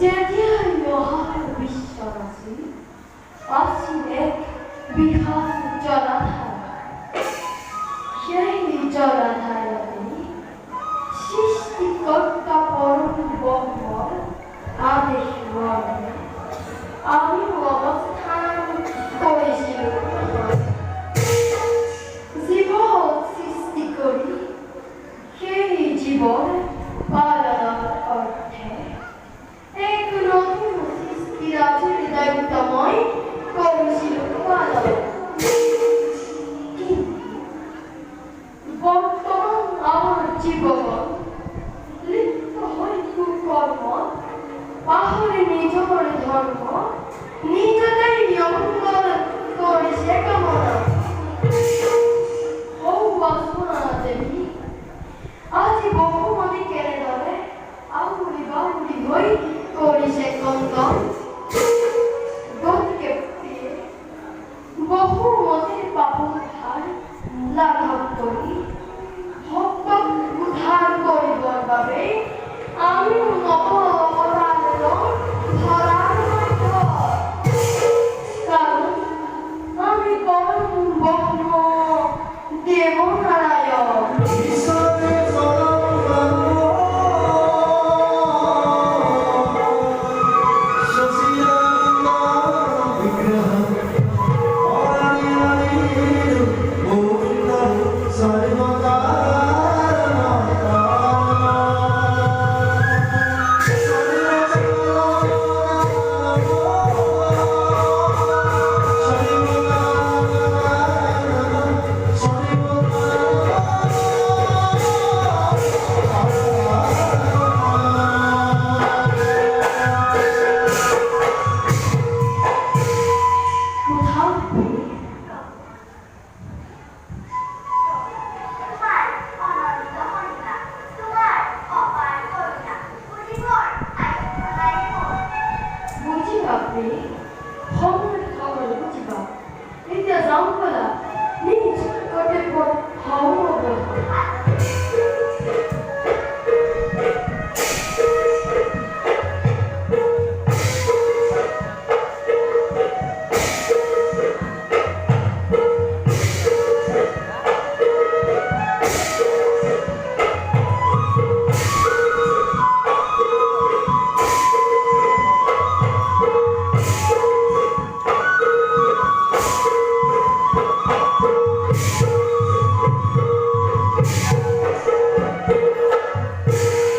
যেতিয়া মহাবিশ্ববাসী আসিলে বিহার জলাধার, সেই জলাধারতে সৃষ্টিকর্তা পরম ব্রহ্মর আদেশ মর্মে আমি অবস্থান করেছিলাম। জীবন সৃষ্টি করি, সেই জীবন পালনের অর্থে এক নতুন সৃষ্টিরাজির দায়িত্বময় করেছিল পালন। বর্তমান আমার জীবন লিপ্ত হয় কুকর্ম, পাহাড়ে নিজর ধর্ম, নিজেদের অমঙ্গল করেছে কামনা। হৌ বাসনা দেবী আজি বহুমতি কেড়ে ধরে, আউরি বাউরি হই করিছে কন্দন। গতিকে প্রিয়ে বহুমতির পাপন ধার লাঘব করি, ভক্ত উদ্ধার করিবার বাবে আমি নব